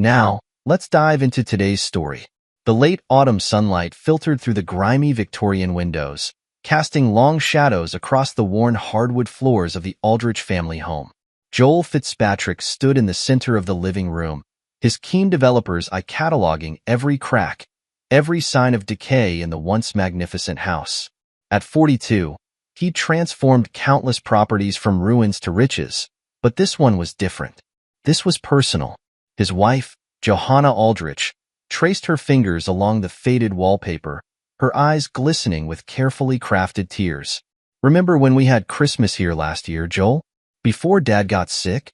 Now, let's dive into today's story. The late autumn sunlight filtered through the grimy Victorian windows, casting long shadows across the worn hardwood floors of the Aldrich family home. Joel Fitzpatrick stood in the center of the living room, his keen developer's eye cataloging every crack, every sign of decay in the once magnificent house. At 42, he transformed countless properties from ruins to riches, but this one was different. This was personal. His wife, Johanna Aldrich, traced her fingers along the faded wallpaper, her eyes glistening with carefully crafted tears. "Remember when we had Christmas here last year, Joel? Before Dad got sick?"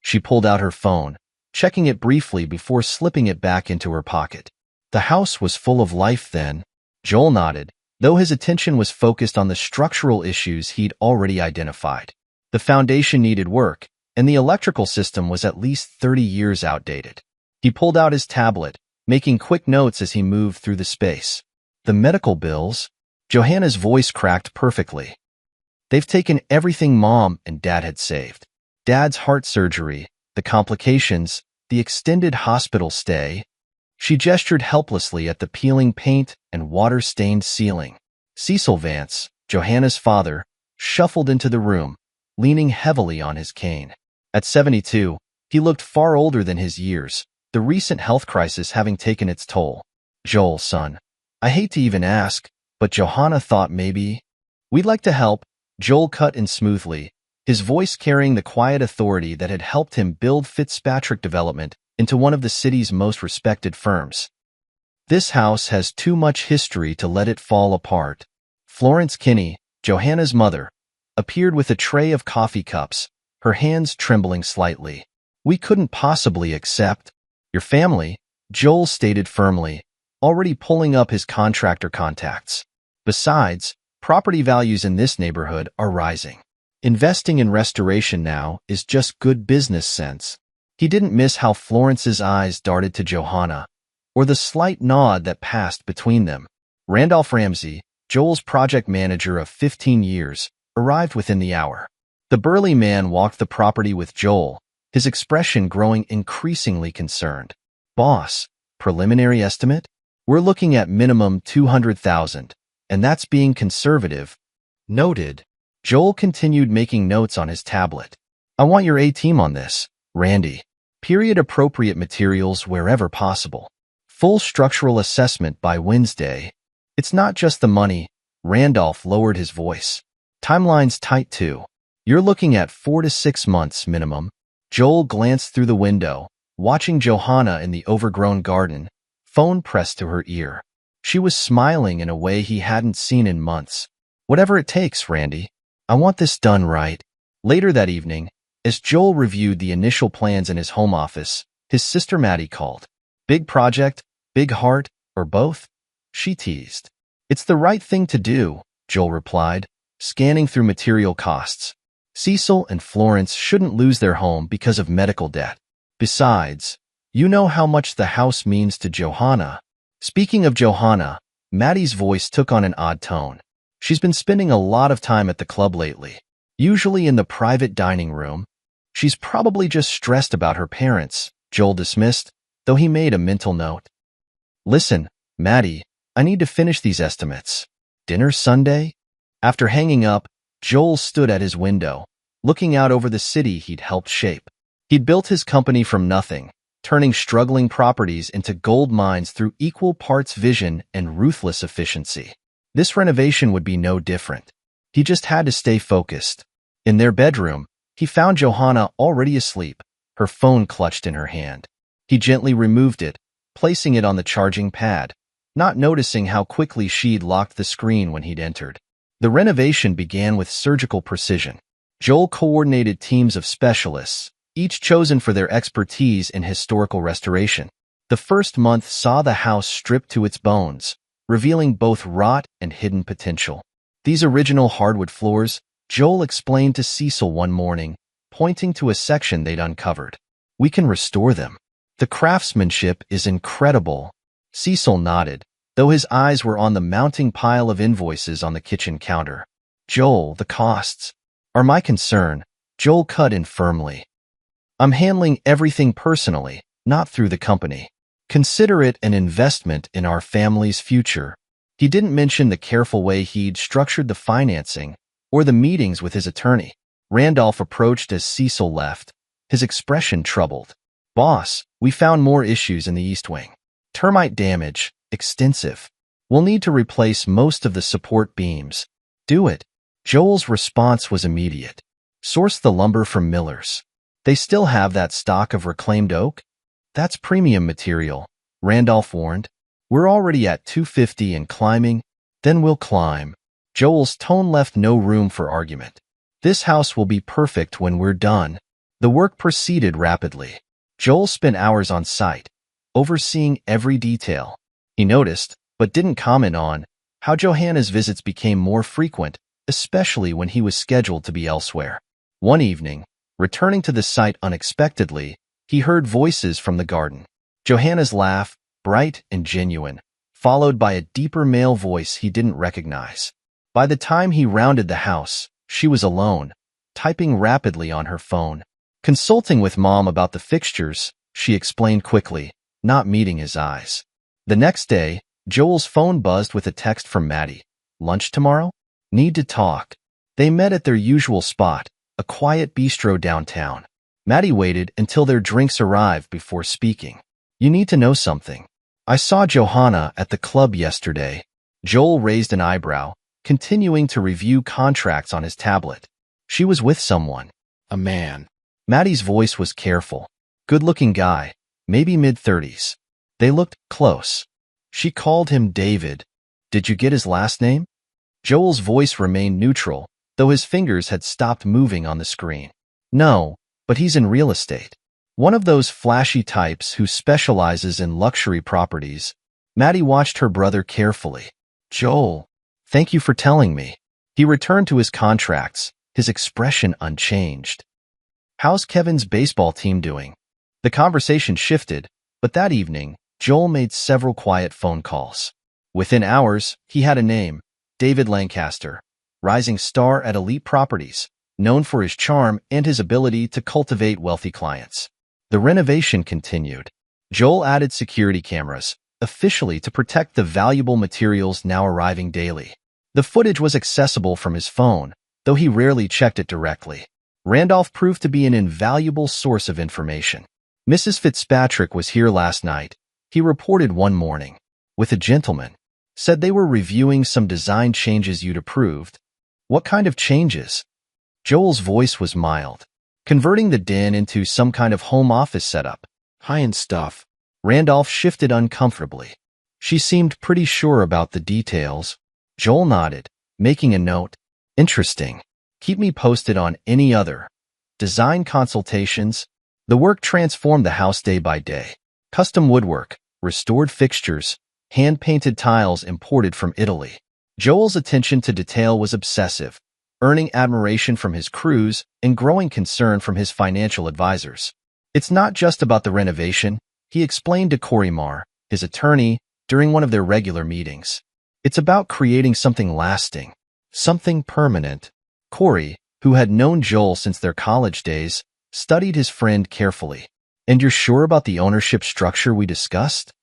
She pulled out her phone, checking it briefly before slipping it back into her pocket. The house was full of life then. Joel nodded, though his attention was focused on the structural issues he'd already identified. The foundation needed work, and the electrical system was at least 30 years outdated. He pulled out his tablet, making quick notes as he moved through the space. The medical bills? Johanna's voice cracked perfectly. They've taken everything Mom and Dad had saved. Dad's heart surgery, the complications, the extended hospital stay. She gestured helplessly at the peeling paint and water-stained ceiling. Cecil Vance, Johanna's father, shuffled into the room, leaning heavily on his cane. At 72, he looked far older than his years, the recent health crisis having taken its toll. "Joel, son, I hate to even ask, but Johanna thought maybe—" "We'd like to help," Joel cut in smoothly, his voice carrying the quiet authority that had helped him build Fitzpatrick Development into one of the city's most respected firms. "This house has too much history to let it fall apart." Florence Kinney, Johanna's mother, appeared with a tray of coffee cups, her hands trembling slightly. "We couldn't possibly accept." "Your family," Joel stated firmly, already pulling up his contractor contacts. "Besides, property values in this neighborhood are rising. Investing in restoration now is just good business sense." He didn't miss how Florence's eyes darted to Johanna, or the slight nod that passed between them. Randolph Ramsey, Joel's project manager of 15 years, arrived within the hour. The burly man walked the property with Joel, his expression growing increasingly concerned. "Boss, preliminary estimate? We're looking at minimum 200,000, and that's being conservative." "Noted." Joel continued making notes on his tablet. "I want your A-team on this, Randy. Period-appropriate materials wherever possible. Full structural assessment by Wednesday." "It's not just the money," Randolph lowered his voice. "Timeline's tight too. You're looking at 4 to 6 months minimum." Joel glanced through the window, watching Johanna in the overgrown garden, phone pressed to her ear. She was smiling in a way he hadn't seen in months. "Whatever it takes, Randy. I want this done right." Later that evening, as Joel reviewed the initial plans in his home office, his sister Maddie called. "Big project, big heart, or both?" she teased. "It's the right thing to do," Joel replied, scanning through material costs. "Cecil and Florence shouldn't lose their home because of medical debt. Besides, you know how much the house means to Johanna." Speaking of Johanna, Maddie's voice took on an odd tone. "She's been spending a lot of time at the club lately, usually in the private dining room." "She's probably just stressed about her parents," Joel dismissed, though he made a mental note. "Listen, Maddie, I need to finish these estimates. Dinner Sunday?" After hanging up, Joel stood at his window, looking out over the city he'd helped shape. He'd built his company from nothing, turning struggling properties into gold mines through equal parts vision and ruthless efficiency. This renovation would be no different. He just had to stay focused. In their bedroom, he found Johanna already asleep, her phone clutched in her hand. He gently removed it, placing it on the charging pad, not noticing how quickly she'd locked the screen when he'd entered. The renovation began with surgical precision. Joel coordinated teams of specialists, each chosen for their expertise in historical restoration. The first month saw the house stripped to its bones, revealing both rot and hidden potential. "These original hardwood floors," Joel explained to Cecil one morning, pointing to a section they'd uncovered. "We can restore them. The craftsmanship is incredible." Cecil nodded, though his eyes were on the mounting pile of invoices on the kitchen counter. "Joel, the costs are my concern," Joel cut in firmly. "I'm handling everything personally, not through the company. Consider it an investment in our family's future. He didn't mention the careful way he'd structured the financing or the meetings with his attorney. Randolph approached as Cecil left, his expression troubled. Boss, we found more issues in the East Wing. Termite damage, extensive. We'll need to replace most of the support beams. Do it. Joel's response was immediate. Source the lumber from Miller's. They still have that stock of reclaimed oak? That's premium material, Randolph warned. We're already at 250 and climbing, then we'll climb. Joel's tone left no room for argument. This house will be perfect when we're done. The work proceeded rapidly. Joel spent hours on site, overseeing every detail. He noticed, but didn't comment on, how Johanna's visits became more frequent, especially when he was scheduled to be elsewhere. One evening, returning to the site unexpectedly, he heard voices from the garden. Johanna's laugh, bright and genuine, followed by a deeper male voice he didn't recognize. By the time he rounded the house, she was alone, typing rapidly on her phone. Consulting with Mom about the fixtures, she explained quickly, not meeting his eyes. The next day, Joel's phone buzzed with a text from Maddie. Lunch tomorrow? Need to talk. They met at their usual spot, a quiet bistro downtown. Maddie waited until their drinks arrived before speaking. You need to know something. I saw Johanna at the club yesterday. Joel raised an eyebrow, continuing to review contracts on his tablet. She was with someone. A man. Maddie's voice was careful. Good-looking guy, maybe mid-30s. They looked close. She called him David. Did you get his last name? Joel's voice remained neutral, though his fingers had stopped moving on the screen. No, but he's in real estate. One of those flashy types who specializes in luxury properties. Maddie watched her brother carefully. Joel, thank you for telling me. He returned to his contracts, his expression unchanged. How's Kevin's baseball team doing? The conversation shifted, but that evening, Joel made several quiet phone calls. Within hours, he had a name, David Lancaster, rising star at elite properties, known for his charm and his ability to cultivate wealthy clients. The renovation continued. Joel added security cameras, officially to protect the valuable materials now arriving daily. The footage was accessible from his phone, though he rarely checked it directly. Randolph proved to be an invaluable source of information. Mrs. Fitzpatrick was here last night, he reported one morning, with a gentleman. Said they were reviewing some design changes you'd approved. What kind of changes? Joel's voice was mild. Converting the den into some kind of home office setup. High-end stuff. Randolph shifted uncomfortably. She seemed pretty sure about the details. Joel nodded, making a note. Interesting. Keep me posted on any other design consultations. The work transformed the house day by day. Custom woodwork, restored fixtures, hand-painted tiles imported from Italy. Joel's attention to detail was obsessive, earning admiration from his crews and growing concern from his financial advisors. It's not just about the renovation, he explained to Corey Marr, his attorney, during one of their regular meetings. It's about creating something lasting, something permanent. Corey, who had known Joel since their college days, studied his friend carefully. And you're sure about the ownership structure we discussed?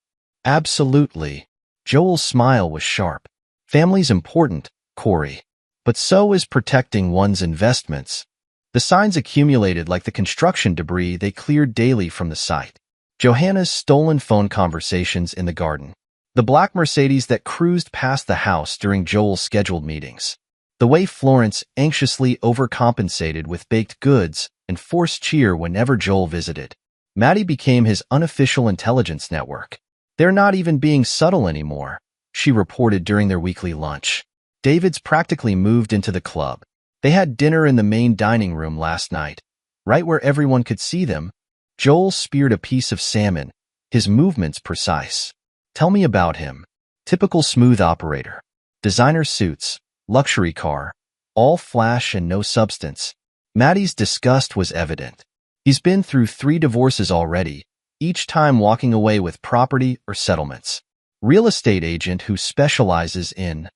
Absolutely. Joel's smile was sharp. Family's important, Corey. But so is protecting one's investments. The signs accumulated like the construction debris they cleared daily from the site. Johanna's stolen phone conversations in the garden. The black Mercedes that cruised past the house during Joel's scheduled meetings. The way Florence anxiously overcompensated with baked goods and forced cheer whenever Joel visited. Maddie became his unofficial intelligence network. They're not even being subtle anymore, she reported during their weekly lunch. David's practically moved into the club. They had dinner in the main dining room last night, right where everyone could see them. Joel speared a piece of salmon, his movements precise. Tell me about him. Typical smooth operator. Designer suits, luxury car, all flash and no substance. Maddie's disgust was evident. He's been through 3 divorces already, each time walking away with property or settlements. Real estate agent who specializes in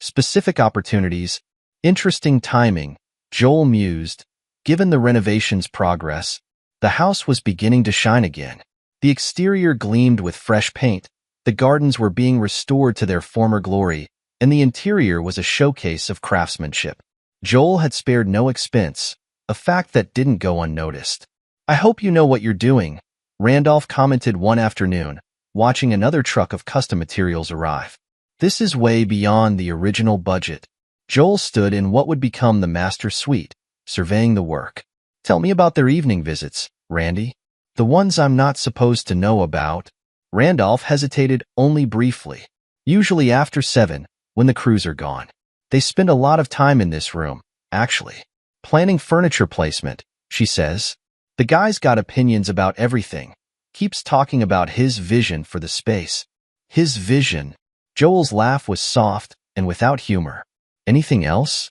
specific opportunities. Interesting timing, Joel mused. Given the renovation's progress, the house was beginning to shine again. The exterior gleamed with fresh paint, the gardens were being restored to their former glory, and the interior was a showcase of craftsmanship. Joel had spared no expense, a fact that didn't go unnoticed. "I hope you know what you're doing," Randolph commented one afternoon, watching another truck of custom materials arrive. "This is way beyond the original budget." Joel stood in what would become the master suite, surveying the work. "Tell me about their evening visits, Randy." "The ones I'm not supposed to know about?" Randolph hesitated only briefly. "Usually after 7, when the crews are gone. They spend a lot of time in this room, actually. Planning furniture placement," she says. "The guy's got opinions about everything. Keeps talking about his vision for the space." "His vision?" Joel's laugh was soft and without humor. "Anything else?"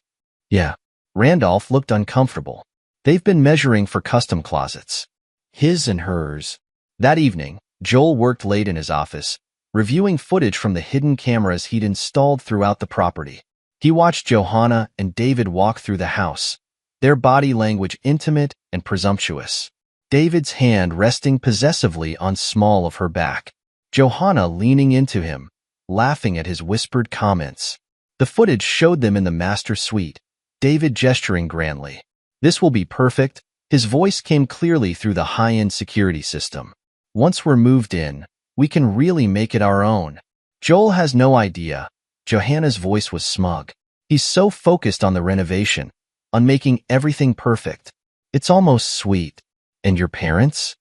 "Yeah." Randolph looked uncomfortable. "They've been measuring for custom closets. His and hers." That evening, Joel worked late in his office, reviewing footage from the hidden cameras he'd installed throughout the property. He watched Johanna and David walk through the house, their body language intimate and presumptuous. David's hand resting possessively on small of her back. Johanna leaning into him, laughing at his whispered comments. The footage showed them in the master suite, David gesturing grandly. "This will be perfect." His voice came clearly through the high-end security system. "Once we're moved in, we can really make it our own." Joel has no idea. Johanna's voice was smug. "He's so focused on the renovation, on making everything perfect. It's almost sweet." "And your parents?"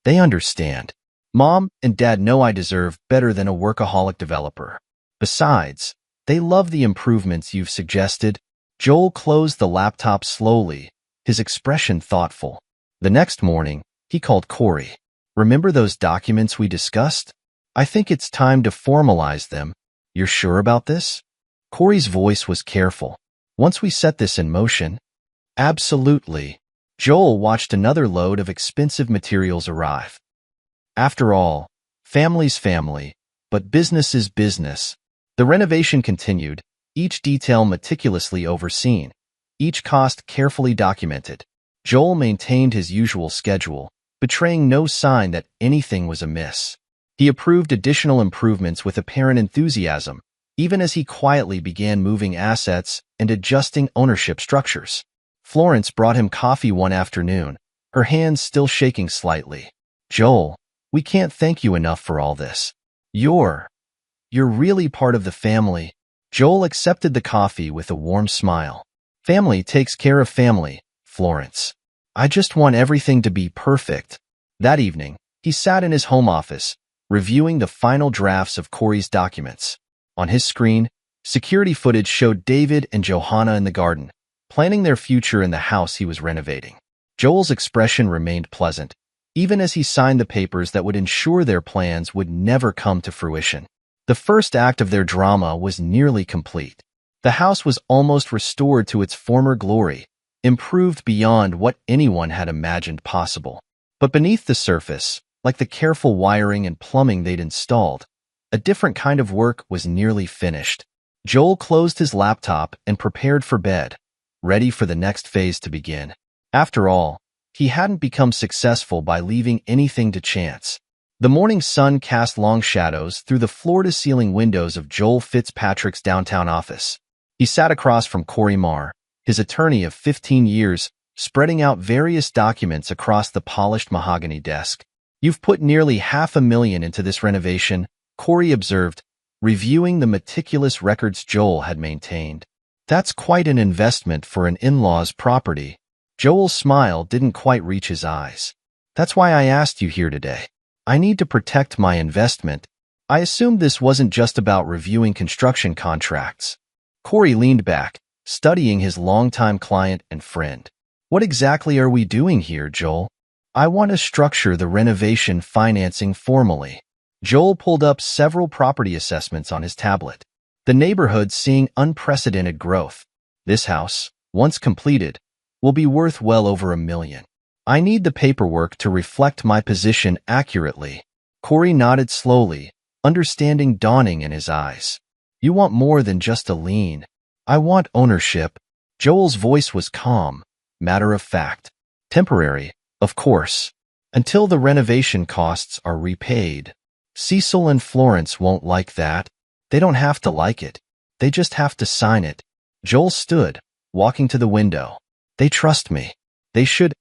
"They understand. Mom and Dad know I deserve better than a workaholic developer. Besides, they love the improvements you've suggested." Joel closed the laptop slowly, his expression thoughtful. The next morning, he called Corey. "Remember those documents we discussed? I think it's time to formalize them. You're sure about this?" Corey's voice was careful. "Once we set this in motion?" "Absolutely." Joel watched another load of expensive materials arrive. After all, family's family, but business is business. The renovation continued, each detail meticulously overseen, each cost carefully documented. Joel maintained his usual schedule, betraying no sign that anything was amiss. He approved additional improvements with apparent enthusiasm, even as he quietly began moving assets and adjusting ownership structures. Florence brought him coffee one afternoon, her hands still shaking slightly. "Joel, we can't thank you enough for all this. You're really part of the family." Joel accepted the coffee with a warm smile. "Family takes care of family, Florence. I just want everything to be perfect." That evening, he sat in his home office, reviewing the final drafts of Corey's documents. On his screen, security footage showed David and Johanna in the garden, planning their future in the house he was renovating. Joel's expression remained pleasant, even as he signed the papers that would ensure their plans would never come to fruition. The first act of their drama was nearly complete. The house was almost restored to its former glory, improved beyond what anyone had imagined possible. But beneath the surface, like the careful wiring and plumbing they'd installed, a different kind of work was nearly finished. Joel closed his laptop and prepared for bed, ready for the next phase to begin. After all, he hadn't become successful by leaving anything to chance. The morning sun cast long shadows through the floor-to-ceiling windows of Joel Fitzpatrick's downtown office. He sat across from Corey Marr, his attorney of 15 years, spreading out various documents across the polished mahogany desk. "You've put nearly $500,000 into this renovation," Corey observed, reviewing the meticulous records Joel had maintained. "That's quite an investment for an in-law's property." Joel's smile didn't quite reach his eyes. "That's why I asked you here today. I need to protect my investment." "I assumed this wasn't just about reviewing construction contracts." Corey leaned back, studying his longtime client and friend. "What exactly are we doing here, Joel?" "I want to structure the renovation financing formally." Joel pulled up several property assessments on his tablet. The neighborhood's seeing unprecedented growth. "This house, once completed, will be worth well over $1 million. I need the paperwork to reflect my position accurately." Corey nodded slowly, understanding dawning in his eyes. "You want more than just a lien. I want ownership." Joel's voice was calm, matter of fact. "Temporary, of course." Until the renovation costs are repaid. Cecil and Florence won't like that. They don't have to like it. They just have to sign it. Joel stood, walking to the window. They trust me. They should.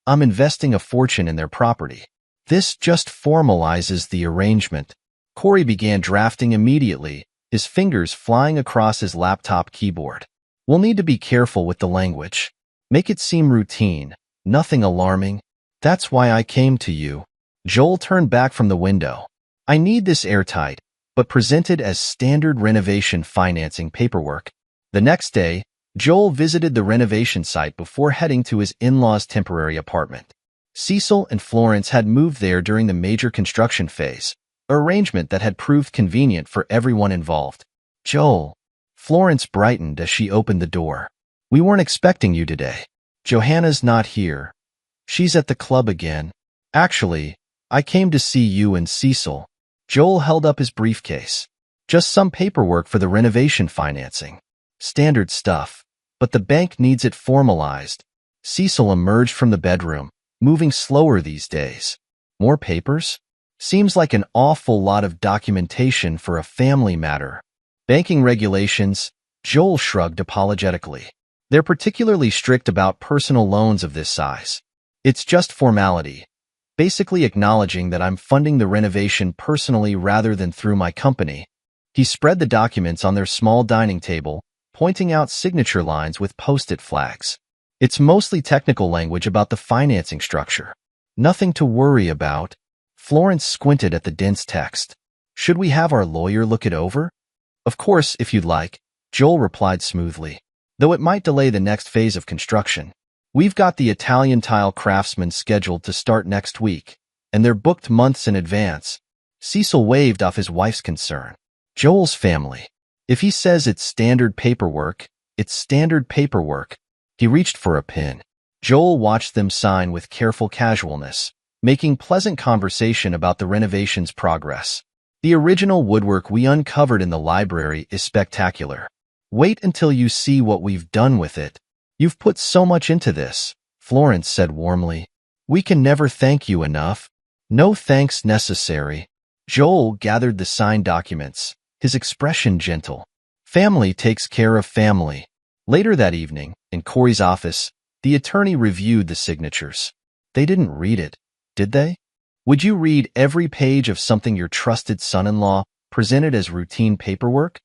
I'm investing a fortune in their property. This just formalizes the arrangement. Corey began drafting immediately, his fingers flying across his laptop keyboard. We'll need to be careful with the language. Make it seem routine, nothing alarming. That's why I came to you. Joel turned back from the window. I need this airtight, but presented as standard renovation financing paperwork. The next day, Joel visited the renovation site before heading to his in-laws' temporary apartment. Cecil and Florence had moved there during the major construction phase, an arrangement that had proved convenient for everyone involved. Joel. Florence brightened as she opened the door. We weren't expecting you today. Johanna's not here. She's at the club again. Actually, I came to see you and Cecil. Joel held up his briefcase. Just some paperwork for the renovation financing. Standard stuff. But the bank needs it formalized. Cecil emerged from the bedroom, moving slower these days. More papers? Seems like an awful lot of documentation for a family matter. Banking regulations, Joel shrugged apologetically. They're particularly strict about personal loans of this size. It's just formality. Basically acknowledging that I'm funding the renovation personally rather than through my company. He spread the documents on their small dining table, pointing out signature lines with post-it flags. It's mostly technical language about the financing structure. Nothing to worry about. Florence squinted at the dense text. Should we have our lawyer look it over? Of course, if you'd like, Joel replied smoothly. Though it might delay the next phase of construction. We've got the Italian tile craftsmen scheduled to start next week, and they're booked months in advance. Cecil waved off his wife's concern. Joel's family. If he says it's standard paperwork, it's standard paperwork. He reached for a pen. Joel watched them sign with careful casualness, making pleasant conversation about the renovation's progress. The original woodwork we uncovered in the library is spectacular. Wait until you see what we've done with it. You've put so much into this, Florence said warmly. We can never thank you enough. No thanks necessary. Joel gathered the signed documents, his expression gentle. Family takes care of family. Later that evening, in Corey's office, the attorney reviewed the signatures. They didn't read it, did they? Would you read every page of something your trusted son-in-law presented as routine paperwork?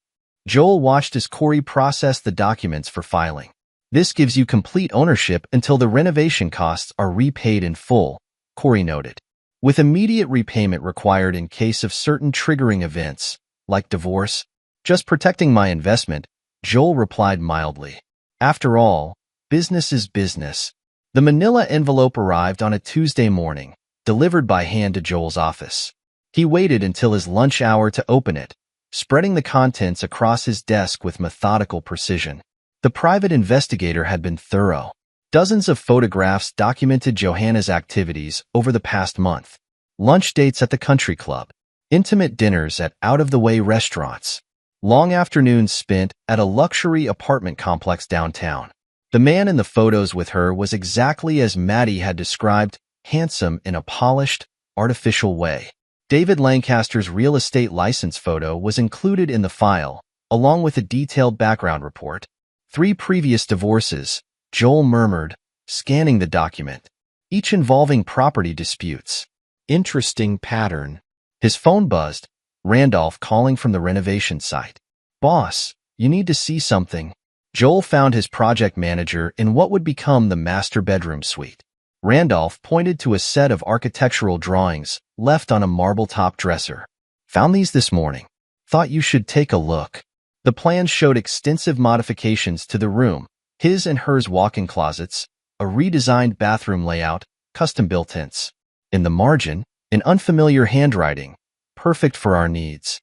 Joel watched as Corey processed the documents for filing. This gives you complete ownership until the renovation costs are repaid in full, Corey noted. With immediate repayment required in case of certain triggering events, like divorce. Just protecting my investment, Joel replied mildly. After all, business is business. The manila envelope arrived on a Tuesday morning, delivered by hand to Joel's office. He waited until his lunch hour to open it, spreading the contents across his desk with methodical precision. The private investigator had been thorough. Dozens of photographs documented Johanna's activities over the past month. Lunch dates at the country club, intimate dinners at out-of-the-way restaurants, long afternoons spent at a luxury apartment complex downtown. The man in the photos with her was exactly as Maddie had described, handsome in a polished, artificial way. David Lancaster's real estate license photo was included in the file, along with a detailed background report. 3 previous divorces, Joel murmured, scanning the document, each involving property disputes. Interesting pattern. His phone buzzed, Randolph calling from the renovation site. Boss, you need to see something. Joel found his project manager in what would become the master bedroom suite. Randolph pointed to a set of architectural drawings left on a marble-top dresser. Found these this morning. Thought you should take a look. The plans showed extensive modifications to the room, his and hers walk-in closets, a redesigned bathroom layout, custom built-ins. In the margin, in unfamiliar handwriting, perfect for our needs.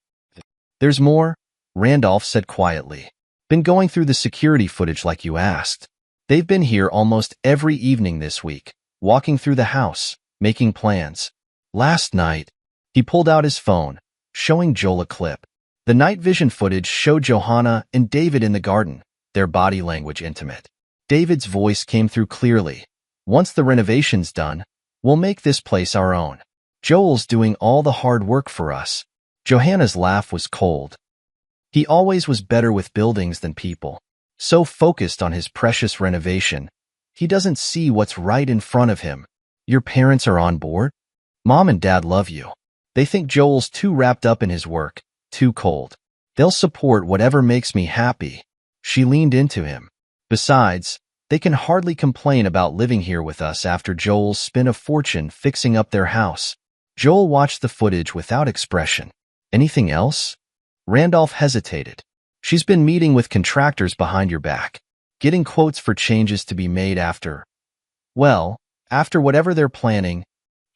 There's more, Randolph said quietly. Been going through the security footage like you asked. They've been here almost every evening this week, walking through the house, making plans. Last night, he pulled out his phone, showing Joel a clip. The night vision footage showed Johanna and David in the garden, their body language intimate. David's voice came through clearly. Once the renovation's done, We'll make this place our own. Joel's doing all the hard work for us. Johanna's laugh was cold. He always was better with buildings than people. So focused on his precious renovation, he doesn't see what's right in front of him. Your parents are on board? Mom and Dad love you. They think Joel's too wrapped up in his work, too cold. They'll support whatever makes me happy. She leaned into him. Besides, they can hardly complain about living here with us after Joel's spent a fortune fixing up their house. Joel watched the footage without expression. Anything else? Randolph hesitated. She's been meeting with contractors behind your back, getting quotes for changes to be made after whatever they're planning.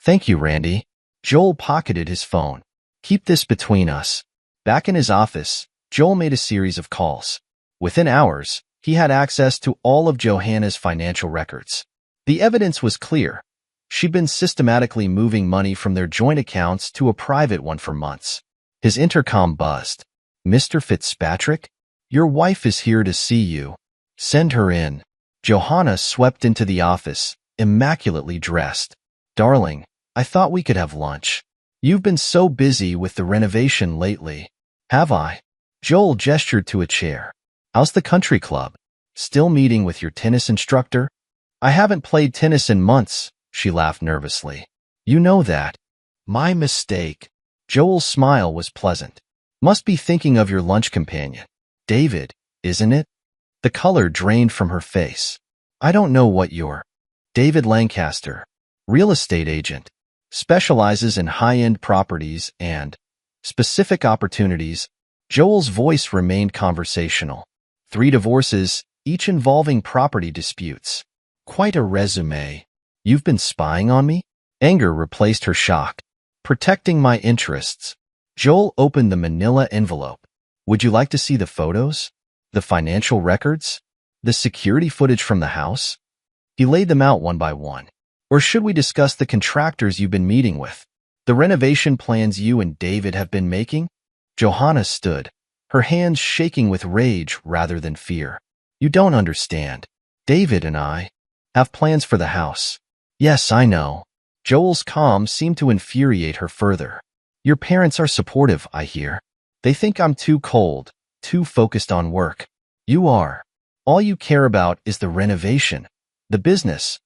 Thank you, Randy. Joel pocketed his phone. Keep this between us. Back in his office, Joel made a series of calls. Within hours, he had access to all of Johanna's financial records. The evidence was clear. She'd been systematically moving money from their joint accounts to a private one for months. His intercom buzzed. Mr. Fitzpatrick? Your wife is here to see you. Send her in. Johanna swept into the office, immaculately dressed. Darling, I thought we could have lunch. You've been so busy with the renovation lately. Have I? Joel gestured to a chair. How's the country club? Still meeting with your tennis instructor? I haven't played tennis in months, she laughed nervously. You know that. My mistake. Joel's smile was pleasant. Must be thinking of your lunch companion. David, isn't it? The color drained from her face. I don't know what you're. David Lancaster, real estate agent, specializes in high-end properties and specific opportunities. Joel's voice remained conversational. 3 divorces, each involving property disputes. Quite a resume. You've been spying on me? Anger replaced her shock. Protecting my interests. Joel opened the manila envelope. Would you like to see the photos? The financial records? The security footage from the house? He laid them out one by one. Or should we discuss the contractors you've been meeting with? The renovation plans you and David have been making? Johanna stood, her hands shaking with rage rather than fear. You don't understand. David and I have plans for the house. Yes, I know. Joel's calm seemed to infuriate her further. Your parents are supportive, I hear. They think I'm too cold, too focused on work. You are. All you care about is the renovation, the business.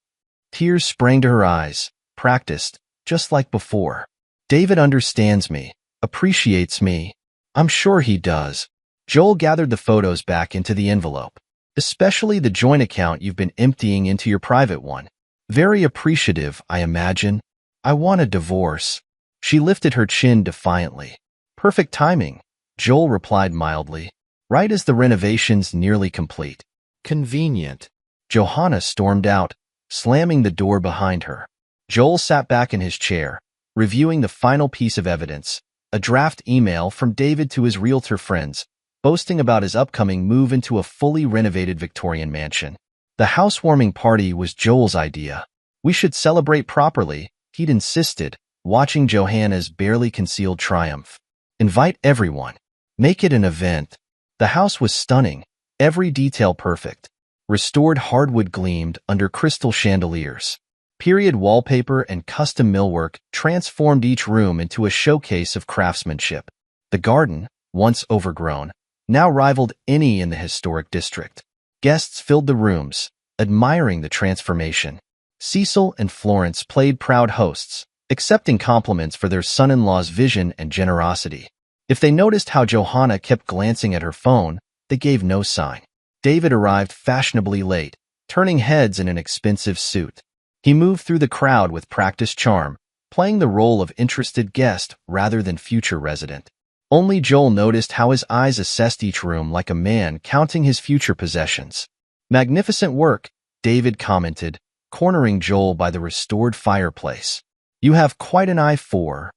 Tears sprang to her eyes, practiced, just like before. David understands me, appreciates me. I'm sure he does. Joel gathered the photos back into the envelope, especially the joint account you've been emptying into your private one. Very appreciative, I imagine. I want a divorce. She lifted her chin defiantly. Perfect timing, Joel replied mildly, right as the renovation's nearly complete. Convenient. Johanna stormed out, slamming the door behind her. Joel sat back in his chair, reviewing the final piece of evidence, a draft email from David to his realtor friends, boasting about his upcoming move into a fully renovated Victorian mansion. The housewarming party was Joel's idea. We should celebrate properly, he'd insisted, watching Johanna's barely concealed triumph. Invite everyone. Make it an event. The house was stunning, every detail perfect. Restored hardwood gleamed under crystal chandeliers. Period wallpaper and custom millwork transformed each room into a showcase of craftsmanship. The garden, once overgrown, now rivaled any in the historic district. Guests filled the rooms, admiring the transformation. Cecil and Florence played proud hosts, accepting compliments for their son-in-law's vision and generosity. If they noticed how Johanna kept glancing at her phone, they gave no sign. David arrived fashionably late, turning heads in an expensive suit. He moved through the crowd with practiced charm, playing the role of interested guest rather than future resident. Only Joel noticed how his eyes assessed each room like a man counting his future possessions. Magnificent work, David commented, cornering Joel by the restored fireplace. You have quite an eye for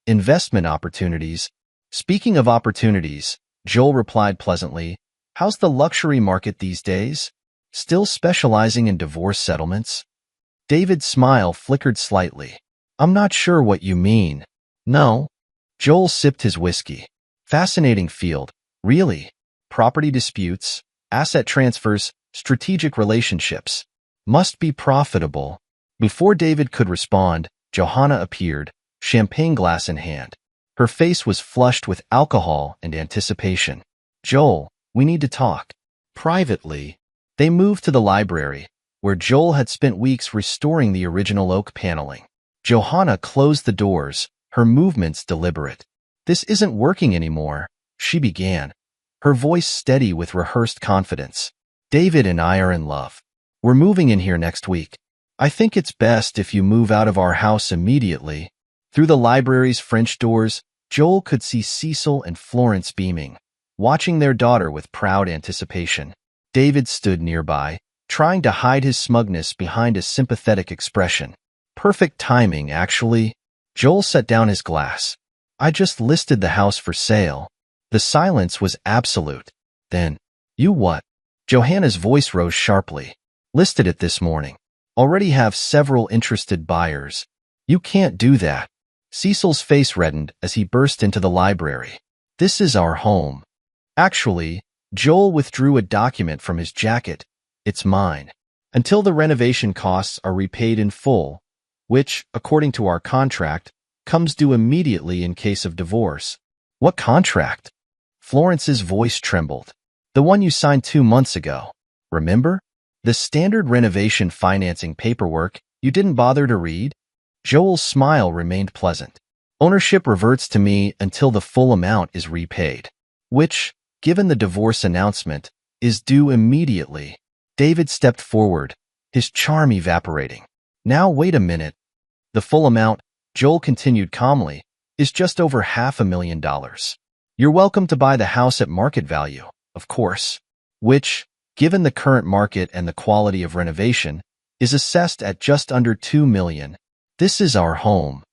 investment opportunities. Speaking of opportunities, Joel replied pleasantly, how's the luxury market these days? Still specializing in divorce settlements? David's smile flickered slightly. I'm not sure what you mean. No. Joel sipped his whiskey. Fascinating field, really. Property disputes, asset transfers, strategic relationships. Must be profitable. Before David could respond, Johanna appeared, champagne glass in hand. Her face was flushed with alcohol and anticipation. "Joel, we need to talk." Privately, they moved to the library, where Joel had spent weeks restoring the original oak paneling. Johanna closed the doors, her movements deliberate. "This isn't working anymore," she began, her voice steady with rehearsed confidence. "David and I are in love. We're moving in here next week. I think it's best if you move out of our house immediately." Through the library's French doors, Joel could see Cecil and Florence beaming, watching their daughter with proud anticipation. David stood nearby, trying to hide his smugness behind a sympathetic expression. "Perfect timing, actually." Joel set down his glass. "I just listed the house for sale." The silence was absolute. "Then, you what?" Johanna's voice rose sharply. "Listed it this morning. Already have several interested buyers." "You can't do that." Cecil's face reddened as he burst into the library. "This is our home." Actually, Joel withdrew a document from his jacket. "It's mine. Until the renovation costs are repaid in full, which, according to our contract, comes due immediately in case of divorce." "What contract?" Florence's voice trembled. "The one you signed 2 months ago. Remember? The standard renovation financing paperwork you didn't bother to read?" Joel's smile remained pleasant. "Ownership reverts to me until the full amount is repaid, which, given the divorce announcement, is due immediately." David stepped forward, his charm evaporating. "Now wait a minute. The full amount," Joel continued calmly, "is just over $500,000. You're welcome to buy the house at market value, of course, which, given the current market and the quality of renovation, is assessed at just under $2 million. This is our home."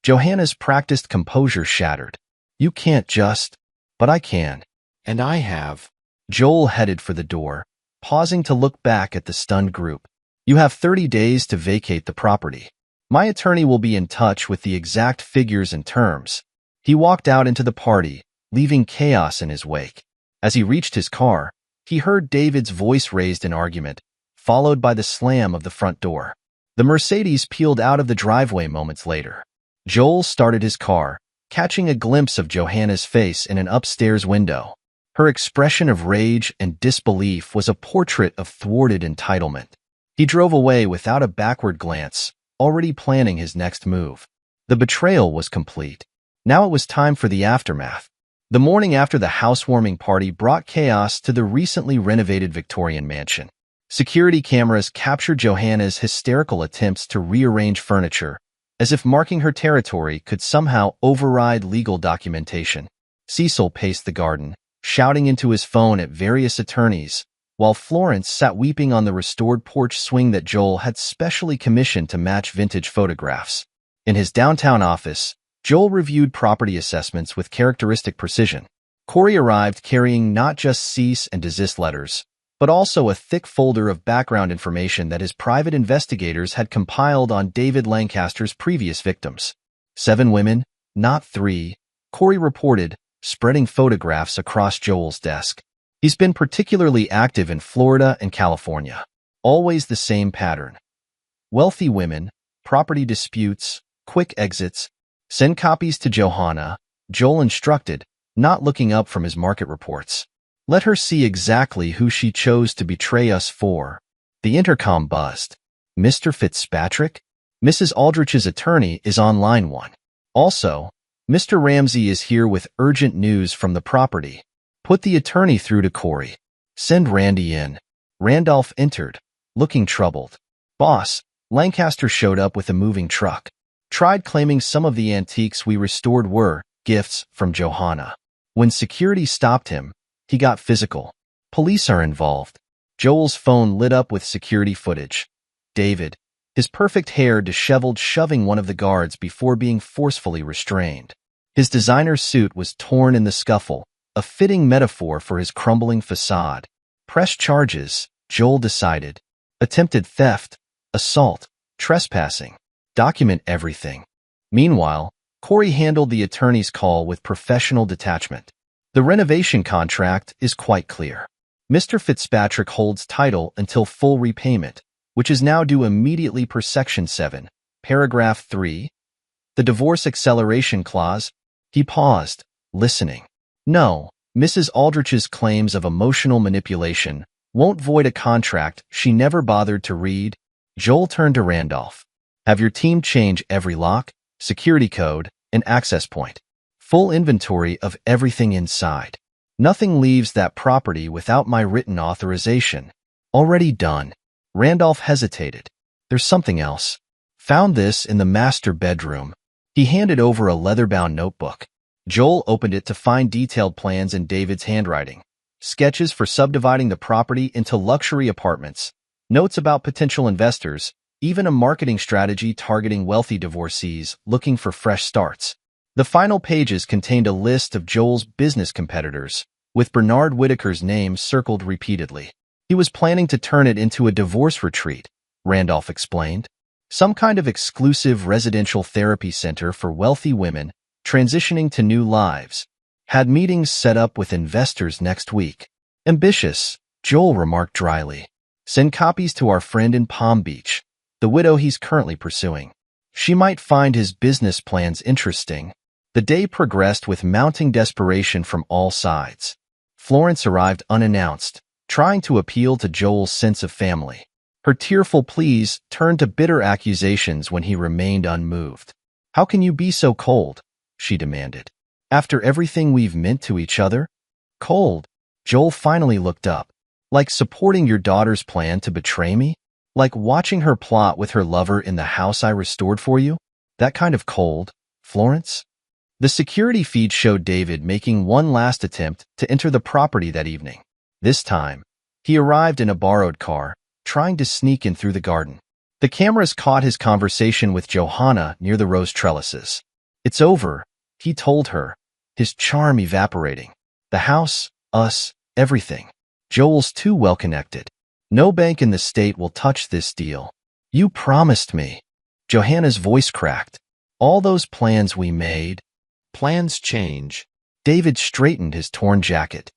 Johanna's practiced composure shattered. "You can't just..." "But I can. And I have." Joel headed for the door, pausing to look back at the stunned group. "You have 30 days to vacate the property. My attorney will be in touch with the exact figures and terms." He walked out into the party, leaving chaos in his wake. As he reached his car, he heard David's voice raised in argument, followed by the slam of the front door. The Mercedes peeled out of the driveway moments later. Joel started his car, catching a glimpse of Johanna's face in an upstairs window. Her expression of rage and disbelief was a portrait of thwarted entitlement. He drove away without a backward glance, already planning his next move. The betrayal was complete. Now it was time for the aftermath. The morning after the housewarming party brought chaos to the recently renovated Victorian mansion. Security cameras captured Johanna's hysterical attempts to rearrange furniture, as if marking her territory could somehow override legal documentation. Cecil paced the garden, shouting into his phone at various attorneys, while Florence sat weeping on the restored porch swing that Joel had specially commissioned to match vintage photographs. In his downtown office, Joel reviewed property assessments with characteristic precision. Corey arrived carrying not just cease and desist letters, but also a thick folder of background information that his private investigators had compiled on David Lancaster's previous victims. 7 women, not 3, Corey reported, spreading photographs across Joel's desk. He's been particularly active in Florida and California. Always the same pattern. Wealthy women, property disputes, quick exits. Send copies to Johanna, Joel instructed, not looking up from his market reports. Let her see exactly who she chose to betray us for. The intercom buzzed. "Mr. Fitzpatrick? Mrs. Aldrich's attorney is on line 1. Also, Mr. Ramsey is here with urgent news from the property." Put the attorney through to Corey. "Send Randy in." Randolph entered, looking troubled. "Boss, Lancaster showed up with a moving truck. Tried claiming some of the antiques we restored were gifts from Johanna. When security stopped him, he got physical. Police are involved." Joel's phone lit up with security footage. David, his perfect hair disheveled, shoving one of the guards before being forcefully restrained. His designer suit was torn in the scuffle, a fitting metaphor for his crumbling facade. Press charges, Joel decided. Attempted theft, assault, trespassing. Document everything. Meanwhile, Corey handled the attorney's call with professional detachment. The renovation contract is quite clear. Mr. Fitzpatrick holds title until full repayment, which is now due immediately per Section 7, Paragraph 3, the divorce acceleration clause. He paused, listening. No, Mrs. Aldrich's claims of emotional manipulation won't void a contract she never bothered to read. Joel turned to Randolph. Have your team change every lock, security code, and access point. Full inventory of everything inside. Nothing leaves that property without my written authorization. Already done. Randolph hesitated. There's something else. Found this in the master bedroom. He handed over a leather-bound notebook. Joel opened it to find detailed plans in David's handwriting. Sketches for subdividing the property into luxury apartments. Notes about potential investors. Even a marketing strategy targeting wealthy divorcees looking for fresh starts. The final pages contained a list of Joel's business competitors, with Bernard Whitaker's name circled repeatedly. He was planning to turn it into a divorce retreat, Randolph explained. Some kind of exclusive residential therapy center for wealthy women transitioning to new lives. Had meetings set up with investors next week. Ambitious, Joel remarked dryly. Send copies to our friend in Palm Beach, the widow he's currently pursuing. She might find his business plans interesting. The day progressed with mounting desperation from all sides. Florence arrived unannounced, trying to appeal to Joel's sense of family. Her tearful pleas turned to bitter accusations when he remained unmoved. How can you be so cold? She demanded. After everything we've meant to each other? Cold? Joel finally looked up. Like supporting your daughter's plan to betray me? Like watching her plot with her lover in the house I restored for you? That kind of cold, Florence? The security feed showed David making one last attempt to enter the property that evening. This time, he arrived in a borrowed car, trying to sneak in through the garden. The cameras caught his conversation with Johanna near the rose trellises. It's over, he told her, his charm evaporating. The house, us, everything. Joel's too well connected. No bank in the state will touch this deal. You promised me. Johanna's voice cracked. All those plans we made. Plans change. David straightened his torn jacket.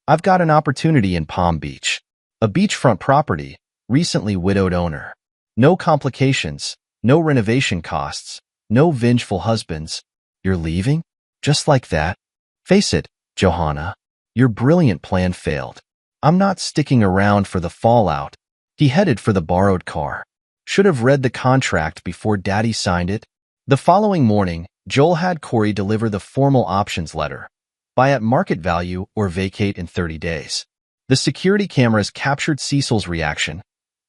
I've got an opportunity in Palm Beach. A beachfront property, recently widowed owner. No complications, no renovation costs, no vengeful husbands. You're leaving? Just like that? Face it, Johanna. Your brilliant plan failed. I'm not sticking around for the fallout. He headed for the borrowed car. Should have read the contract before Daddy signed it. The following morning, Joel had Corey deliver the formal options letter. Buy at market value or vacate in 30 days. The security cameras captured Cecil's reaction,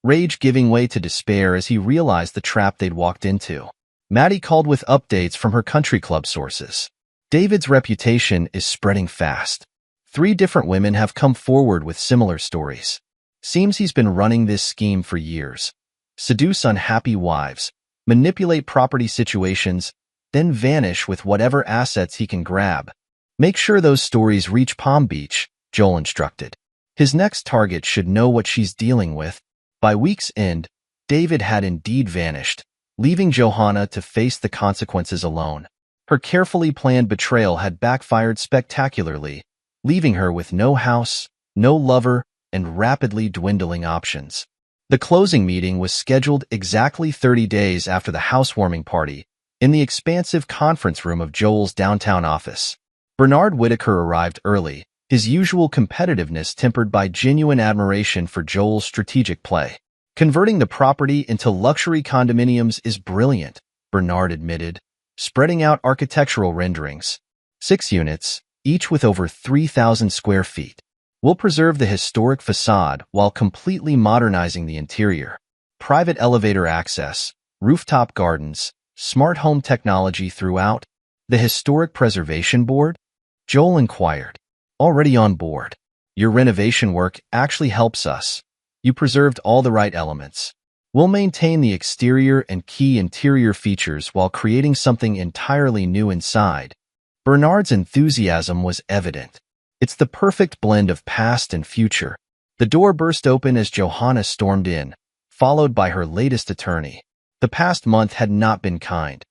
rage giving way to despair as he realized the trap they'd walked into. Maddie called with updates from her country club sources. David's reputation is spreading fast. 3 different women have come forward with similar stories. Seems he's been running this scheme for years. Seduce unhappy wives, manipulate property situations, then vanish with whatever assets he can grab. Make sure those stories reach Palm Beach, Joel instructed. His next target should know what she's dealing with. By week's end, David had indeed vanished, leaving Johanna to face the consequences alone. Her carefully planned betrayal had backfired spectacularly, leaving her with no house, no lover, and rapidly dwindling options. The closing meeting was scheduled exactly 30 days after the housewarming party, in the expansive conference room of Joel's downtown office. Bernard Whitaker arrived early, his usual competitiveness tempered by genuine admiration for Joel's strategic play. Converting the property into luxury condominiums is brilliant, Bernard admitted, spreading out architectural renderings. 6 units, each with over 3,000 square feet. We'll preserve the historic facade while completely modernizing the interior. Private elevator access, rooftop gardens, smart home technology throughout. The Historic Preservation Board? Joel inquired. Already on board. Your renovation work actually helps us. You preserved all the right elements. We'll maintain the exterior and key interior features while creating something entirely new inside. Bernard's enthusiasm was evident. It's the perfect blend of past and future. The door burst open as Johanna stormed in, followed by her latest attorney. The past month had not been kind.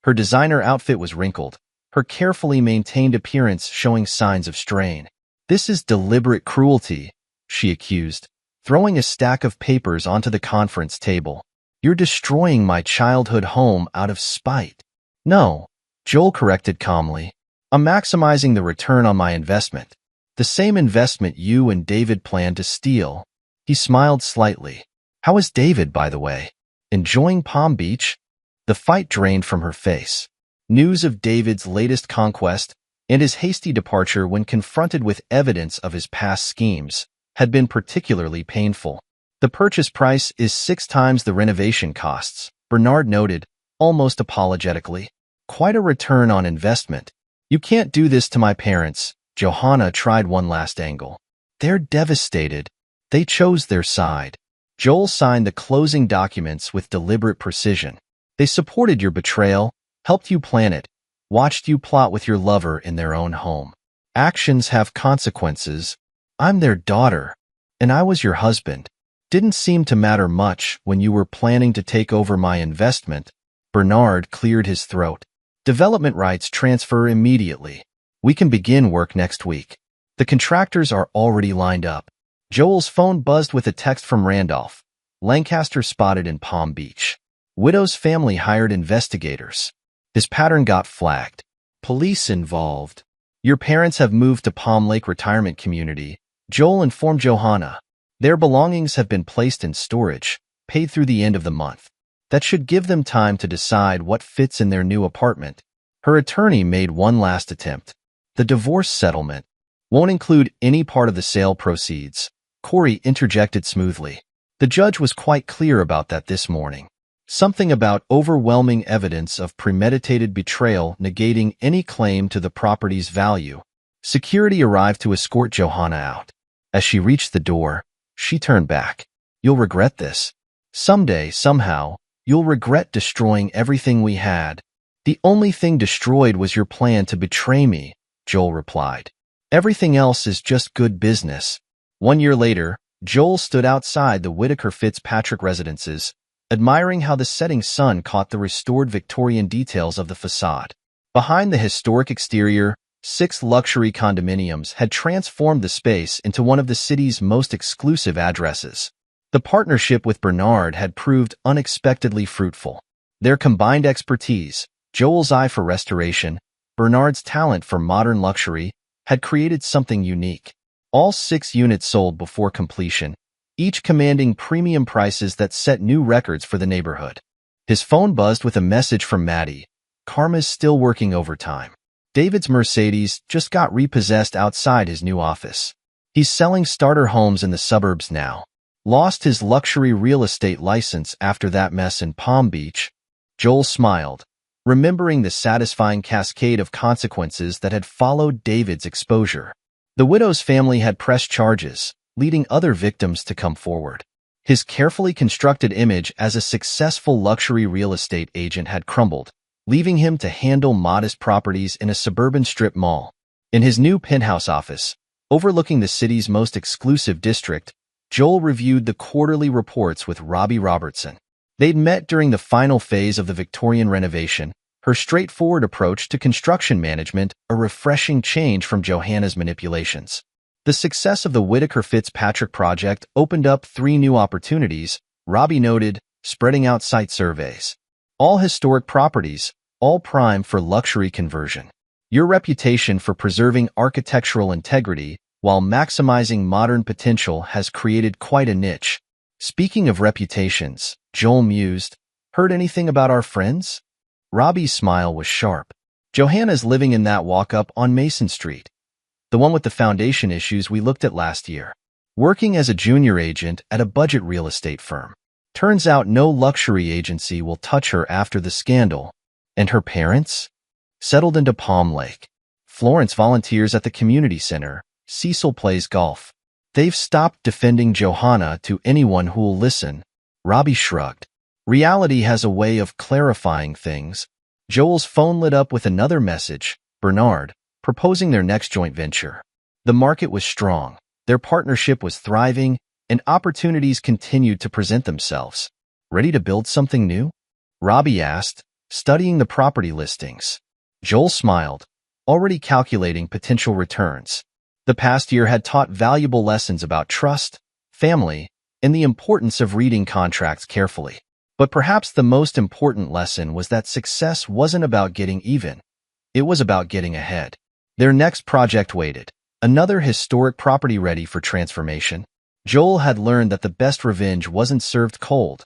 Her designer outfit was wrinkled, her carefully maintained appearance showing signs of strain. This is deliberate cruelty, she accused, throwing a stack of papers onto the conference table. "You're destroying my childhood home out of spite." "No," Joel corrected calmly. "I'm maximizing the return on my investment. The same investment you and David plan to steal." He smiled slightly. "How is David, by the way? Enjoying Palm Beach?" The fight drained from her face. News of David's latest conquest and his hasty departure when confronted with evidence of his past schemes had been particularly painful. "The purchase price is 6 times the renovation costs," Bernard noted, almost apologetically. "Quite a return on investment." "You can't do this to my parents." Johanna tried one last angle. "They're devastated. They chose their side." Joel signed the closing documents with deliberate precision. "They supported your betrayal, helped you plan it, watched you plot with your lover in their own home. Actions have consequences. I'm their daughter, and I was your husband. Didn't seem to matter much when you were planning to take over my investment." Bernard cleared his throat. "Development rights transfer immediately. We can begin work next week. The contractors are already lined up." Joel's phone buzzed with a text from Randolph. "Lancaster spotted in Palm Beach. Widow's family hired investigators. His pattern got flagged. Police involved. Your parents have moved to Palm Lake Retirement Community," Joel informed Johanna. "Their belongings have been placed in storage, paid through the end of the month. That should give them time to decide what fits in their new apartment." Her attorney made one last attempt. "The divorce settlement won't include any part of the sale proceeds," Corey interjected smoothly. "The judge was quite clear about that this morning. Something about overwhelming evidence of premeditated betrayal negating any claim to the property's value." Security arrived to escort Johanna out. As she reached the door, she turned back. "You'll regret this. Someday, somehow, you'll regret destroying everything we had." "The only thing destroyed was your plan to betray me," Joel replied. "Everything else is just good business." 1 year later, Joel stood outside the Whitaker Fitzpatrick residences, admiring how the setting sun caught the restored Victorian details of the facade. Behind the historic exterior, 6 luxury condominiums had transformed the space into one of the city's most exclusive addresses. The partnership with Bernard had proved unexpectedly fruitful. Their combined expertise, Joel's eye for restoration, Bernard's talent for modern luxury, had created something unique. All 6 units sold before completion, each commanding premium prices that set new records for the neighborhood. His phone buzzed with a message from Maddie. "Karma's still working overtime. David's Mercedes just got repossessed outside his new office. He's selling starter homes in the suburbs now. Lost his luxury real estate license after that mess in Palm Beach." Joel smiled, remembering the satisfying cascade of consequences that had followed David's exposure. The widow's family had pressed charges, leading other victims to come forward. His carefully constructed image as a successful luxury real estate agent had crumbled, leaving him to handle modest properties in a suburban strip mall. In his new penthouse office, overlooking the city's most exclusive district, Joel reviewed the quarterly reports with Robbie Robertson. They'd met during the final phase of the Victorian renovation, her straightforward approach to construction management a refreshing change from Johanna's manipulations. The success of the Whitaker Fitzpatrick project opened up 3 new opportunities, Robbie noted, spreading out site surveys. "All historic properties, all prime for luxury conversion. Your reputation for preserving architectural integrity while maximizing modern potential has created quite a niche." "Speaking of reputations," Joel mused, "heard anything about our friends?" Robbie's smile was sharp. "Johanna's living in that walk-up on Mason Street. The one with the foundation issues we looked at last year. Working as a junior agent at a budget real estate firm. Turns out no luxury agency will touch her after the scandal." "And her parents?" "Settled into Palm Lake. Florence volunteers at the community center. Cecil plays golf. They've stopped defending Johanna to anyone who'll listen." Robbie shrugged. "Reality has a way of clarifying things." Joel's phone lit up with another message, Bernard, proposing their next joint venture. The market was strong, their partnership was thriving, and opportunities continued to present themselves. "Ready to build something new?" Robbie asked, studying the property listings. Joel smiled, already calculating potential returns. The past year had taught valuable lessons about trust, family, and the importance of reading contracts carefully. But perhaps the most important lesson was that success wasn't about getting even. It was about getting ahead. Their next project waited. Another historic property ready for transformation. Joel had learned that the best revenge wasn't served cold.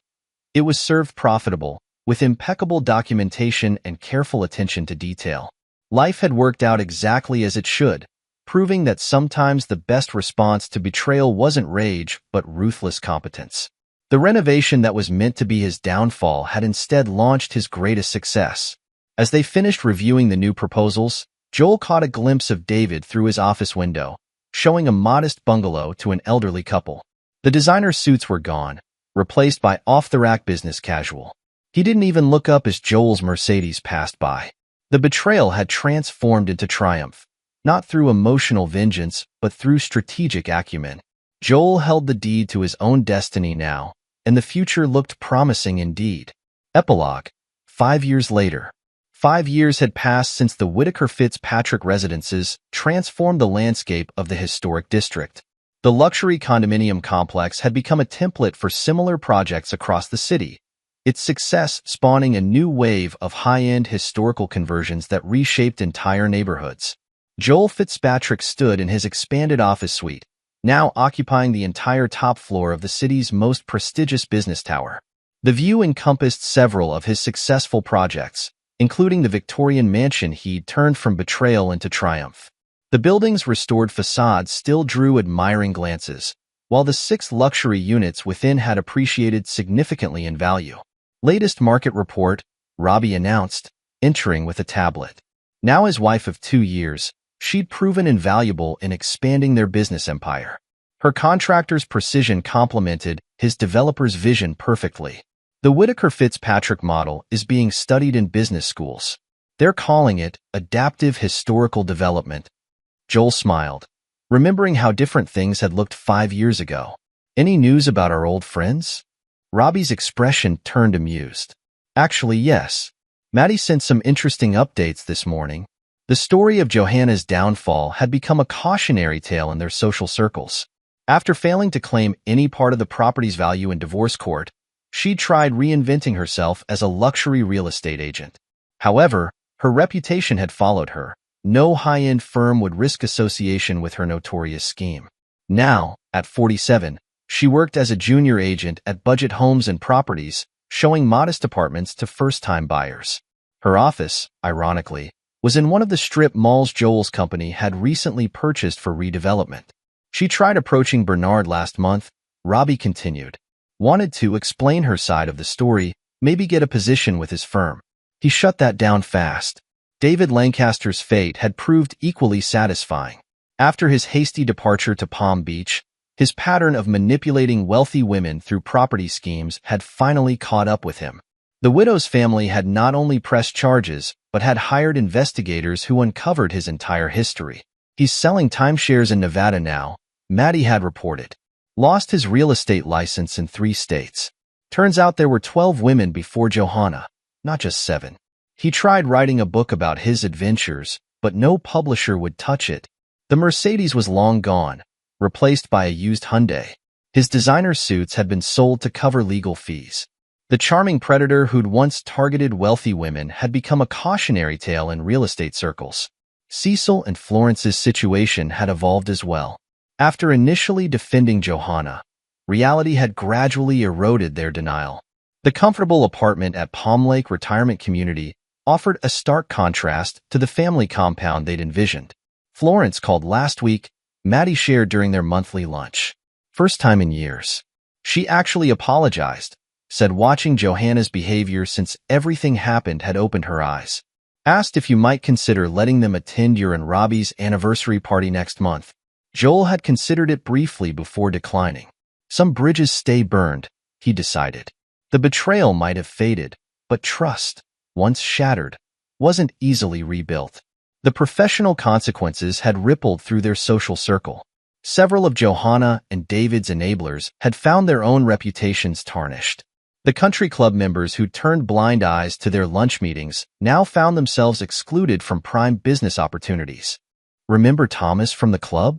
It was served profitable, with impeccable documentation and careful attention to detail. Life had worked out exactly as it should, proving that sometimes the best response to betrayal wasn't rage, but ruthless competence. The renovation that was meant to be his downfall had instead launched his greatest success. As they finished reviewing the new proposals, Joel caught a glimpse of David through his office window, showing a modest bungalow to an elderly couple. The designer suits were gone, replaced by off-the-rack business casual. He didn't even look up as Joel's Mercedes passed by. The betrayal had transformed into triumph, not through emotional vengeance, but through strategic acumen. Joel held the deed to his own destiny now, and the future looked promising indeed. Epilogue. 5 years later. 5 years had passed since the Whitaker Fitzpatrick residences transformed the landscape of the historic district. The luxury condominium complex had become a template for similar projects across the city, its success spawning a new wave of high-end historical conversions that reshaped entire neighborhoods. Joel Fitzpatrick stood in his expanded office suite, now occupying the entire top floor of the city's most prestigious business tower. The view encompassed several of his successful projects, including the Victorian mansion he'd turned from betrayal into triumph. The building's restored facades still drew admiring glances, while the 6 luxury units within had appreciated significantly in value. Latest market report, Robbie announced, entering with a tablet. Now his wife of 2 years, she'd proven invaluable in expanding their business empire. Her contractor's precision complemented his developer's vision perfectly. The Whitaker Fitzpatrick model is being studied in business schools. They're calling it adaptive historical development. Joel smiled, remembering how different things had looked 5 years ago. Any news about our old friends? Robbie's expression turned amused. Actually, yes. Maddie sent some interesting updates this morning. The story of Johanna's downfall had become a cautionary tale in their social circles. After failing to claim any part of the property's value in divorce court, she tried reinventing herself as a luxury real estate agent. However, her reputation had followed her. No high-end firm would risk association with her notorious scheme. Now, at 47, she worked as a junior agent at Budget Homes and Properties, showing modest apartments to first-time buyers. Her office, ironically, was in one of the strip malls Joel's company had recently purchased for redevelopment. She tried approaching Bernard last month, Robbie continued. Wanted to explain her side of the story, maybe get a position with his firm. He shut that down fast. David Lancaster's fate had proved equally satisfying. After his hasty departure to Palm Beach, his pattern of manipulating wealthy women through property schemes had finally caught up with him. The widow's family had not only pressed charges, but had hired investigators who uncovered his entire history. He's selling timeshares in Nevada now, Maddie had reported. Lost his real estate license in 3 states. Turns out there were 12 women before Johanna, not just 7. He tried writing a book about his adventures, but no publisher would touch it. The Mercedes was long gone, replaced by a used Hyundai. His designer suits had been sold to cover legal fees. The charming predator who'd once targeted wealthy women had become a cautionary tale in real estate circles. Cecil and Florence's situation had evolved as well. After initially defending Johanna, reality had gradually eroded their denial. The comfortable apartment at Palm Lake Retirement Community offered a stark contrast to the family compound they'd envisioned. Florence called last week, Maddie shared during their monthly lunch. First time in years. She actually apologized, said watching Johanna's behavior since everything happened had opened her eyes. Asked if you might consider letting them attend your and Robbie's anniversary party next month. Joel had considered it briefly before declining. Some bridges stay burned, he decided. The betrayal might have faded, but trust, once shattered, wasn't easily rebuilt. The professional consequences had rippled through their social circle. Several of Johanna and David's enablers had found their own reputations tarnished. The country club members who turned blind eyes to their lunch meetings now found themselves excluded from prime business opportunities. Remember Thomas from the club?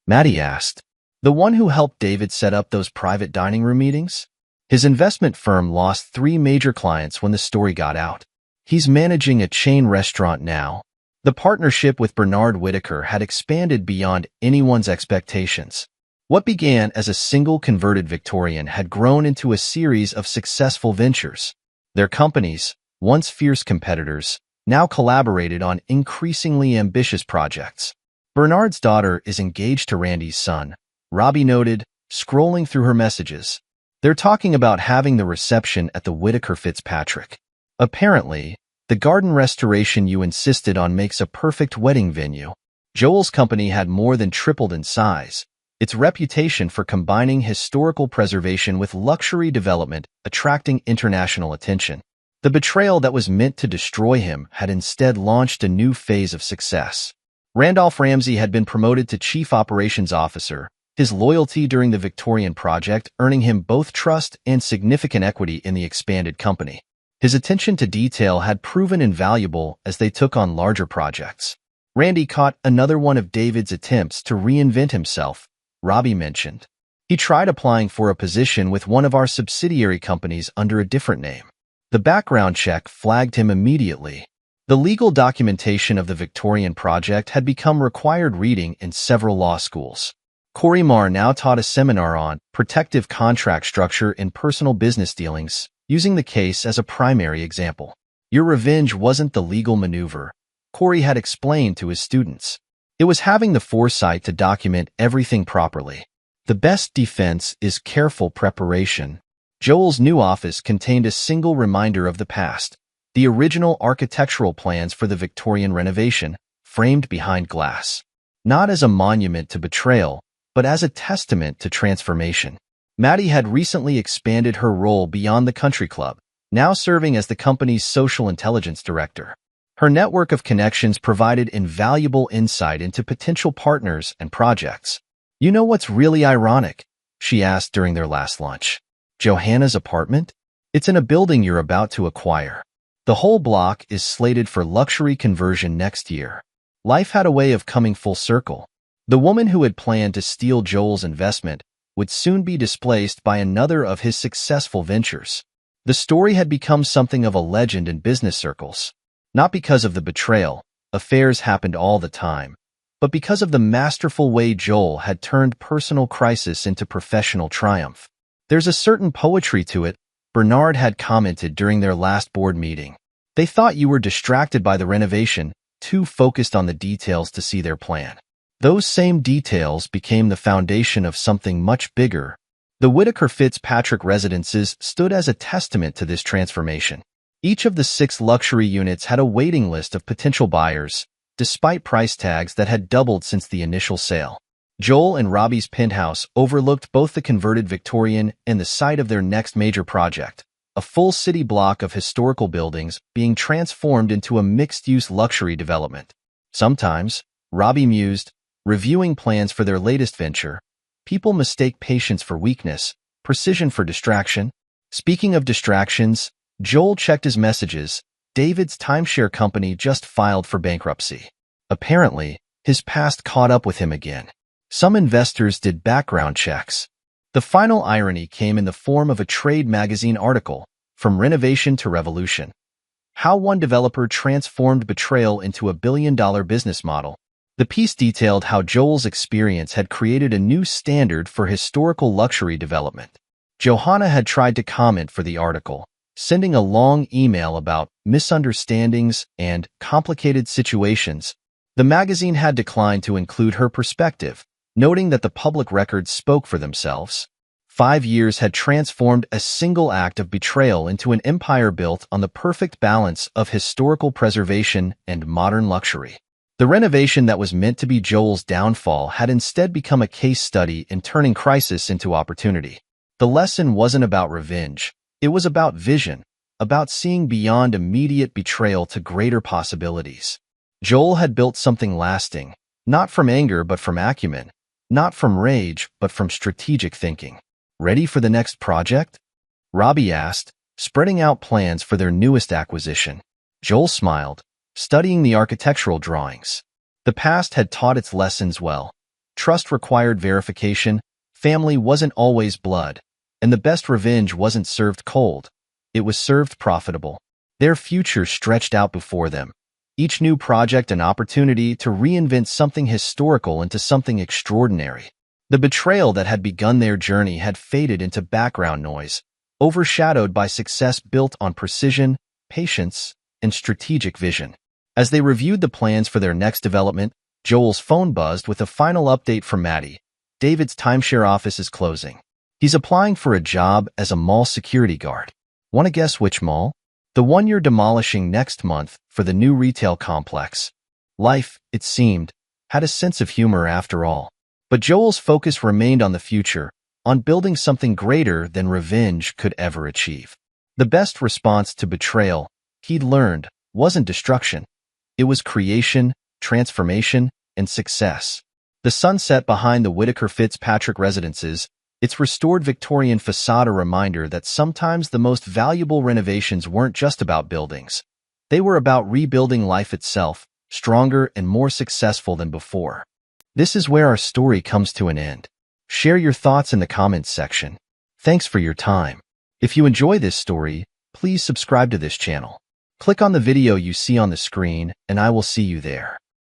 Maddie asked. The one who helped David set up those private dining room meetings? His investment firm lost 3 major clients when the story got out. He's managing a chain restaurant now. The partnership with Bernard Whitaker had expanded beyond anyone's expectations. What began as a single converted Victorian had grown into a series of successful ventures. Their companies, once fierce competitors, now collaborated on increasingly ambitious projects. Bernard's daughter is engaged to Randy's son, Robbie noted, scrolling through her messages. They're talking about having the reception at the Whitaker Fitzpatrick. Apparently, the garden restoration you insisted on makes a perfect wedding venue. Joel's company had more than tripled in size, its reputation for combining historical preservation with luxury development attracting international attention. The betrayal that was meant to destroy him had instead launched a new phase of success. Randolph Ramsey had been promoted to Chief Operations Officer, his loyalty during the Victorian project earning him both trust and significant equity in the expanded company. His attention to detail had proven invaluable as they took on larger projects. Randy caught another one of David's attempts to reinvent himself, Robbie mentioned. He tried applying for a position with one of our subsidiary companies under a different name. The background check flagged him immediately. The legal documentation of the Victorian project had become required reading in several law schools. Corey Marr now taught a seminar on protective contract structure in personal business dealings, using the case as a primary example. Your revenge wasn't the legal maneuver, Corey had explained to his students. It was having the foresight to document everything properly. The best defense is careful preparation. Joel's new office contained a single reminder of the past, the original architectural plans for the Victorian renovation, framed behind glass. Not as a monument to betrayal, but as a testament to transformation. Maddie had recently expanded her role beyond the country club, now serving as the company's social intelligence director. Her network of connections provided invaluable insight into potential partners and projects. You know what's really ironic? She asked during their last lunch. Johanna's apartment? It's in a building you're about to acquire. The whole block is slated for luxury conversion next year. Life had a way of coming full circle. The woman who had planned to steal Joel's investment would soon be displaced by another of his successful ventures. The story had become something of a legend in business circles. Not because of the betrayal, affairs happened all the time, but because of the masterful way Joel had turned personal crisis into professional triumph. There's a certain poetry to it, Bernard had commented during their last board meeting. They thought you were distracted by the renovation, too focused on the details to see their plan. Those same details became the foundation of something much bigger. The Whitaker Fitzpatrick residences stood as a testament to this transformation. Each of the 6 luxury units had a waiting list of potential buyers, despite price tags that had doubled since the initial sale. Joel and Robbie's penthouse overlooked both the converted Victorian and the site of their next major project, a full city block of historical buildings being transformed into a mixed-use luxury development. Sometimes, Robbie mused, reviewing plans for their latest venture, people mistake patience for weakness, precision for distraction. Speaking of distractions, Joel checked his messages. David's timeshare company just filed for bankruptcy. Apparently, his past caught up with him again. Some investors did background checks. The final irony came in the form of a trade magazine article, From Renovation to Revolution. How one developer transformed betrayal into a billion-dollar business model. The piece detailed how Joel's experience had created a new standard for historical luxury development. Johanna had tried to comment for the article, sending a long email about misunderstandings and complicated situations. The magazine had declined to include her perspective, noting that the public records spoke for themselves. 5 years had transformed a single act of betrayal into an empire built on the perfect balance of historical preservation and modern luxury. The renovation that was meant to be Joel's downfall had instead become a case study in turning crisis into opportunity. The lesson wasn't about revenge. It was about vision, about seeing beyond immediate betrayal to greater possibilities. Joel had built something lasting, not from anger but from acumen, not from rage but from strategic thinking. Ready for the next project? Robbie asked, spreading out plans for their newest acquisition. Joel smiled, studying the architectural drawings. The past had taught its lessons well. Trust required verification, Family wasn't always blood, and the best revenge wasn't served cold. It was served profitable. Their future stretched out before them. Each new project an opportunity to reinvent something historical into something extraordinary. The betrayal that had begun their journey had faded into background noise, overshadowed by success built on precision, patience, and strategic vision. As they reviewed the plans for their next development, Joel's phone buzzed with a final update from Maddie. David's timeshare office is closing. He's applying for a job as a mall security guard. Want to guess which mall? The one you're demolishing next month for the new retail complex. Life, it seemed, had a sense of humor after all. But Joel's focus remained on the future, on building something greater than revenge could ever achieve. The best response to betrayal, he'd learned, wasn't destruction. It was creation, transformation, and success. The sunset behind the Whitaker Fitzpatrick residences, its restored Victorian facade, a reminder that sometimes the most valuable renovations weren't just about buildings. They were about rebuilding life itself, stronger and more successful than before. This is where our story comes to an end. Share your thoughts in the comments section. Thanks for your time. If you enjoy this story, please subscribe to this channel. Click on the video you see on the screen, and I will see you there.